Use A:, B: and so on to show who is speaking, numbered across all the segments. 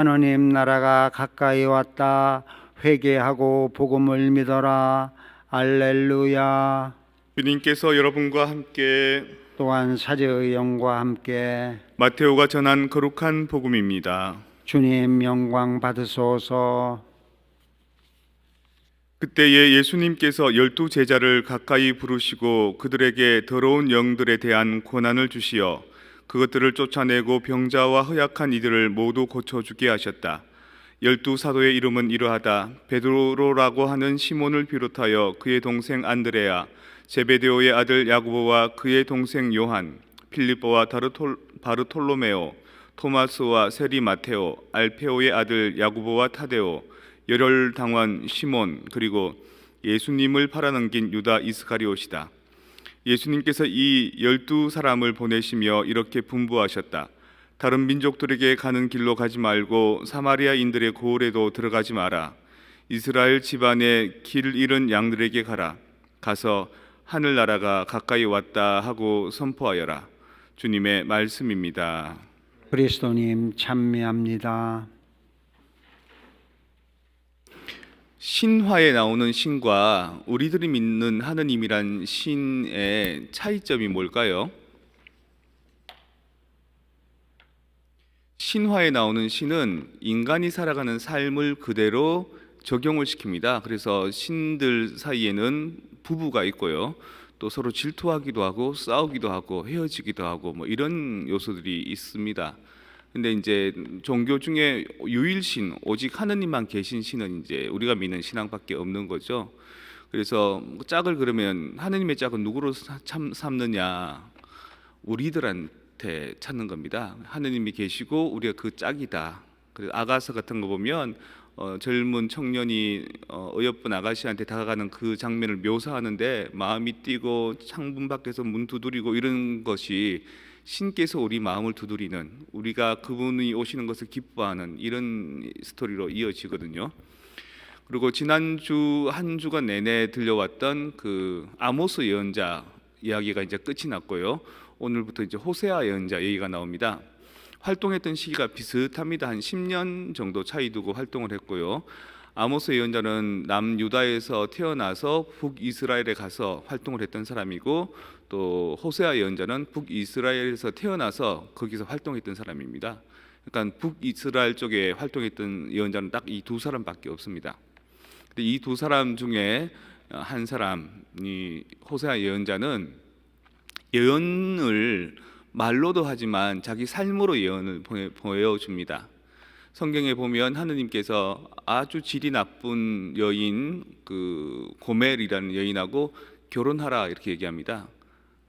A: 하느님 나라가 가까이 왔다. 회개하고 복음을 믿어라. 알렐루야.
B: 주님께서 여러분과 함께
A: 또한 사제의 영과 함께
B: 마테오가 전한 거룩한 복음입니다.
A: 주님 영광 받으소서.
B: 그때에 예수님께서 12제자를 가까이 부르시고 그들에게 더러운 영들에 대한 권한을 주시어 그것들을 쫓아내고 병자와 허약한 이들을 모두 고쳐주게 하셨다. 12사도의 이름은 이러하다. 베드로라고 하는 시몬을 비롯하여 그의 동생 안드레아, 제베데오의 아들 야고보와 그의 동생 요한, 필립보와 바르톨로메오, 토마스와 세리 마테오, 알페오의 아들 야고보와 타데오, 열혈당원 시몬, 그리고 예수님을 팔아넘긴 유다 이스카리옷이다. 예수님께서 이 12사람을 보내시며 이렇게 분부하셨다. 다른 민족들에게 가는 길로 가지 말고 사마리아인들의 고을에도 들어가지 마라. 이스라엘 집안에 길 잃은 양들에게 가라. 가서 하늘나라가 가까이 왔다 하고 선포하여라. 주님의 말씀입니다.
A: 그리스도님 찬미합니다.
B: 신화에 나오는 신과 우리들이 믿는 하느님이란 신의 차이점이 뭘까요? 신화에 나오는 신은 인간이 살아가는 삶을 그대로 적용을 시킵니다. 그래서 신들 사이에는 부부가 있고요. 또 서로 질투하기도 하고 싸우기도 하고 헤어지기도 하고 뭐 이런 요소들이 있습니다. 근데 이제 종교 중에 유일신, 오직 하느님만 계신 신은 이제 우리가 믿는 신앙밖에 없는 거죠. 그래서 짝을 그러면 하느님의 짝은 누구로 삼느냐? 우리들한테 찾는 겁니다. 하느님이 계시고 우리가 그 짝이다. 그래서 아가서 같은 거 보면 젊은 청년이 어여쁜 아가씨한테 다가가는 그 장면을 묘사하는데 마음이 뛰고 창문 밖에서 문 두드리고 이런 것이 신께서 우리 마음을 두드리는, 우리가 그분이 오시는 것을 기뻐하는 이런 스토리로 이어지거든요. 그리고 지난주 한 주간 내내 들려왔던 그 아모스 예언자 이야기가 이제 끝이 났고요. 오늘부터 이제 호세아 예언자 얘기가 나옵니다. 활동했던 시기가 비슷합니다. 한 10년 정도 차이 두고 활동을 했고요. 아모스 예언자는 남유다에서 태어나서 북이스라엘에 가서 활동을 했던 사람이고, 또 호세아 예언자는 북이스라엘에서 태어나서 거기서 활동했던 사람입니다. 그러니까 북이스라엘 쪽에 활동했던 예언자는 딱 이 두 사람밖에 없습니다. 근데 이 두 사람 중에 한 사람이 호세아 예언자는 예언을 말로도 하지만 자기 삶으로 예언을 보여줍니다. 성경에 보면 하느님께서 아주 질이 나쁜 여인 그 고멜이라는 여인하고 결혼하라 이렇게 얘기합니다.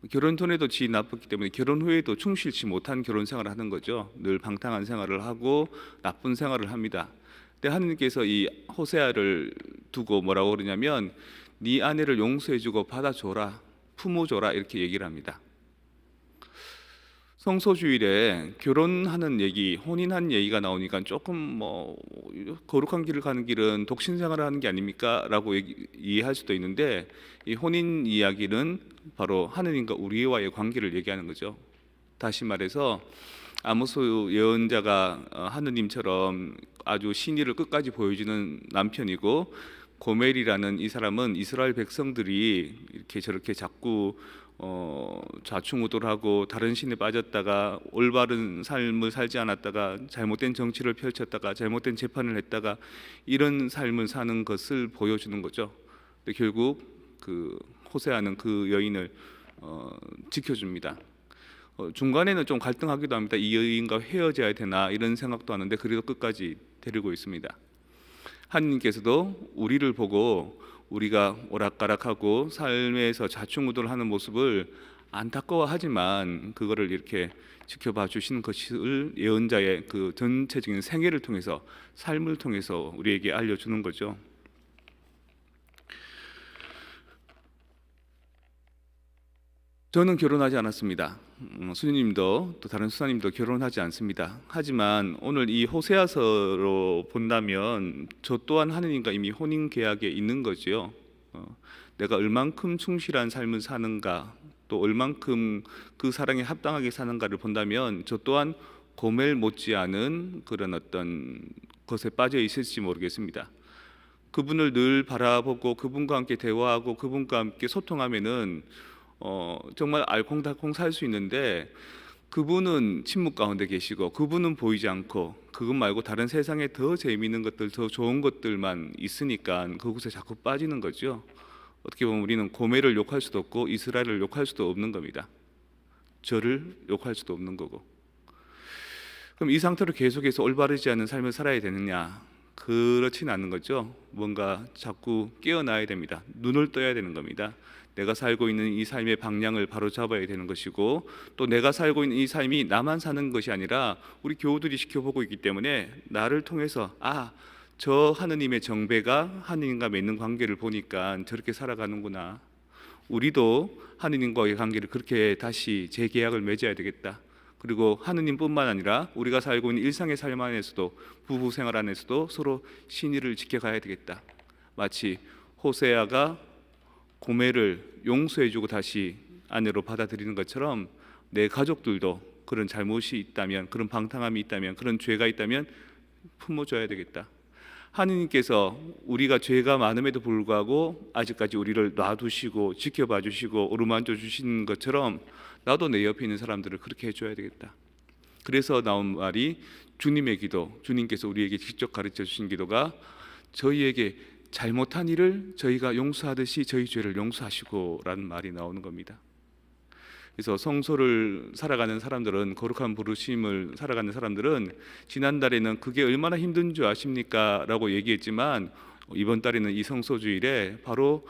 B: 결혼 전에도 질이 나빴기 때문에 결혼 후에도 충실치 못한 결혼 생활을 하는 거죠. 늘 방탕한 생활을 하고 나쁜 생활을 합니다. 근데 하느님께서 이 호세아를 두고 뭐라고 그러냐면 네 아내를 용서해주고 받아줘라, 품어줘라 이렇게 얘기를 합니다. 성소주일에 결혼하는 얘기, 혼인한 얘기가 나오니까 조금 뭐 거룩한 길을 가는 길은 독신 생활을 하는 게 아닙니까? 라고 이해할 수도 있는데, 이 혼인 이야기는 바로 하느님과 우리와의 관계를 얘기하는 거죠. 다시 말해서 아모스 예언자가 하느님처럼 아주 신의를 끝까지 보여주는 남편이고, 고멜이라는 이 사람은 이스라엘 백성들이 이렇게 저렇게 자꾸 좌충우돌하고 다른 신에 빠졌다가 올바른 삶을 살지 않았다가 잘못된 정치를 펼쳤다가 잘못된 재판을 했다가 이런 삶을 사는 것을 보여주는 거죠. 근데 결국 그 호세아는 그 여인을 지켜줍니다. 중간에는 좀 갈등하기도 합니다. 이 여인과 헤어져야 되나 이런 생각도 하는데 그래도 끝까지 데리고 있습니다. 하느님께서도 우리를 보고 우리가 오락가락하고 삶에서 좌충우돌하는 모습을 안타까워하지만 그거를 이렇게 지켜봐 주시는 것을 예언자의 그 전체적인 생애를 통해서, 삶을 통해서 우리에게 알려주는 거죠. 저는 결혼하지 않았습니다. 수님도 또 다른 수사님도 결혼하지 않습니다. 하지만 오늘 이 호세아서로 본다면 저 또한 하느님과 이미 혼인 계약에 있는 거죠. 내가 얼만큼 충실한 삶을 사는가, 또 얼만큼 그 사랑에 합당하게 사는가를 본다면 저 또한 고멜 못지않은 그런 어떤 것에 빠져 있을지 모르겠습니다. 그분을 늘 바라보고 그분과 함께 대화하고 그분과 함께 소통하면은 정말 알콩달콩 살 수 있는데, 그분은 침묵 가운데 계시고 그분은 보이지 않고 그것 말고 다른 세상에 더 재미있는 것들, 더 좋은 것들만 있으니까 그곳에 자꾸 빠지는 거죠. 어떻게 보면 우리는 고멜을 욕할 수도 없고 이스라엘을 욕할 수도 없는 겁니다. 저를 욕할 수도 없는 거고. 그럼 이 상태로 계속해서 올바르지 않은 삶을 살아야 되느냐? 그렇지는 않은 거죠. 뭔가 자꾸 깨어나야 됩니다. 눈을 떠야 되는 겁니다. 내가 살고 있는 이 삶의 방향을 바로 잡아야 되는 것이고, 또 내가 살고 있는 이 삶이 나만 사는 것이 아니라 우리 교우들이 지켜보고 있기 때문에 나를 통해서 저 하느님의 정배가 하느님과 맺는 관계를 보니까 저렇게 살아가는구나. 우리도 하느님과의 관계를 그렇게 다시 재계약을 맺어야 되겠다. 그리고 하느님뿐만 아니라 우리가 살고 있는 일상의 삶 안에서도, 부부 생활 안에서도 서로 신의를 지켜가야 되겠다. 마치 호세아가 고멜을 용서해주고 다시 아내로 받아들이는 것처럼 내 가족들도 그런 잘못이 있다면, 그런 방탕함이 있다면, 그런 죄가 있다면 품어줘야 되겠다. 하느님께서 우리가 죄가 많음에도 불구하고 아직까지 우리를 놔두시고 지켜봐 주시고 어루만져 주시는 것처럼 나도 내 옆에 있는 사람들을 그렇게 해줘야 되겠다. 그래서 나온 말이 주님의 기도, 주님께서 우리에게 직접 가르쳐 주신 기도가 저희에게 잘못한 일을 저희가 용서하듯이 저희 죄를 용서하시고 라는 말이 나오는 겁니다. 그래서 성소를 살아가는 사람들은, 거룩한 부르심을 살아가는 사람들은 지난달에는 그게 얼마나 힘든 줄 아십니까? 라고 얘기했지만 이번 달에는 이 성소주일에 바로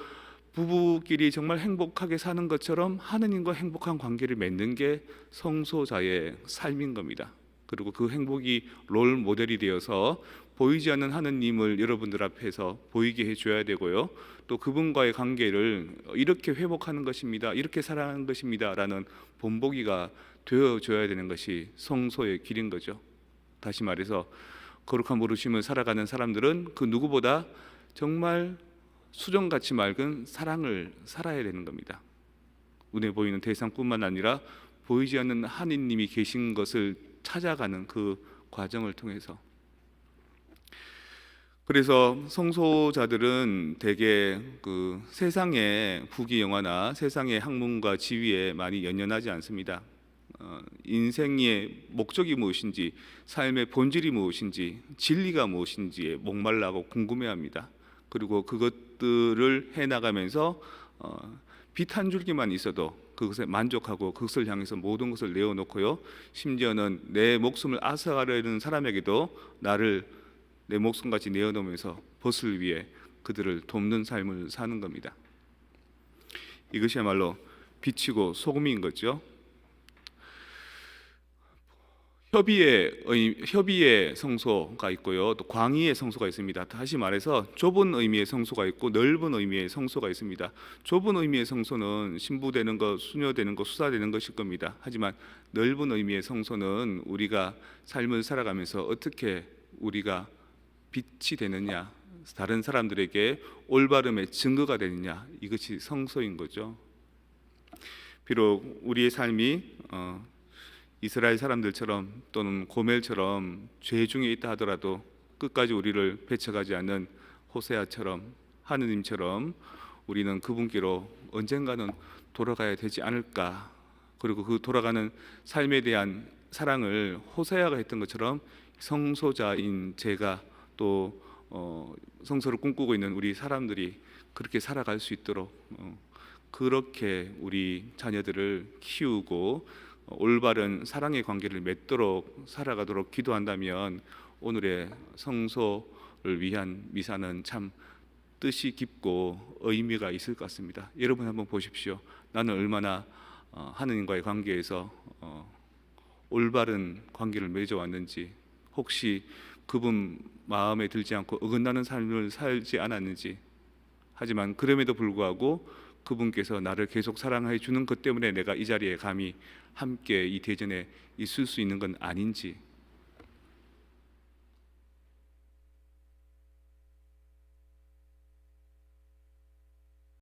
B: 부부끼리 정말 행복하게 사는 것처럼 하느님과 행복한 관계를 맺는 게 성소자의 삶인 겁니다. 그리고 그 행복이 롤 모델이 되어서 보이지 않는 하느님을 여러분들 앞에서 보이게 해줘야 되고요. 또 그분과의 관계를 이렇게 회복하는 것입니다, 이렇게 살아가는 것입니다 라는 본보기가 되어줘야 되는 것이 성소의 길인 거죠. 다시 말해서 거룩한 부르심을 살아가는 사람들은 그 누구보다 정말 수정같이 맑은 사랑을 살아야 되는 겁니다. 눈에 보이는 대상뿐만 아니라 보이지 않는 하느님이 계신 것을 찾아가는 그 과정을 통해서. 그래서 성소자들은 대개 그 세상의 부귀영화나 세상의 학문과 지위에 많이 연연하지 않습니다. 인생의 목적이 무엇인지, 삶의 본질이 무엇인지, 진리가 무엇인지에 목말라고 궁금해합니다. 그리고 그것들을 해나가면서 빛 한 줄기만 있어도 그것에 만족하고 그것을 향해서 모든 것을 내어놓고요, 심지어는 내 목숨을 앗아가려는 사람에게도 내 목숨까지 내어놓으면서 벗을 위해 그들을 돕는 삶을 사는 겁니다. 이것이야말로 빛이고 소금인 거죠. 협의의 성소가 있고요, 또 광의의 성소가 있습니다. 다시 말해서 좁은 의미의 성소가 있고 넓은 의미의 성소가 있습니다. 좁은 의미의 성소는 신부되는 것, 수녀되는 것, 수사되는 것일 겁니다. 하지만 넓은 의미의 성소는 우리가 삶을 살아가면서 어떻게 우리가 빛이 되느냐, 다른 사람들에게 올바름의 증거가 되느냐, 이것이 성소인 거죠. 비록 우리의 삶이 이스라엘 사람들처럼 또는 고멜처럼 죄 중에 있다 하더라도 끝까지 우리를 배척하지 않는 호세아처럼, 하느님처럼 우리는 그분께로 언젠가는 돌아가야 되지 않을까. 그리고 그 돌아가는 삶에 대한 사랑을 호세아가 했던 것처럼 성소자인 제가 또 성소를 꿈꾸고 있는 우리 사람들이 그렇게 살아갈 수 있도록 그렇게 우리 자녀들을 키우고 올바른 사랑의 관계를 맺도록 살아가도록 기도한다면 오늘의 성소를 위한 미사는 참 뜻이 깊고 의미가 있을 것 같습니다. 여러분 한번 보십시오. 나는 얼마나 하느님과의 관계에서 올바른 관계를 맺어왔는지, 혹시 그분 마음에 들지 않고 어긋나는 삶을 살지 않았는지. 하지만 그럼에도 불구하고 그분께서 나를 계속 사랑해 주는 것 때문에 내가 이 자리에 감히 함께 이 대전에 있을 수 있는 건 아닌지,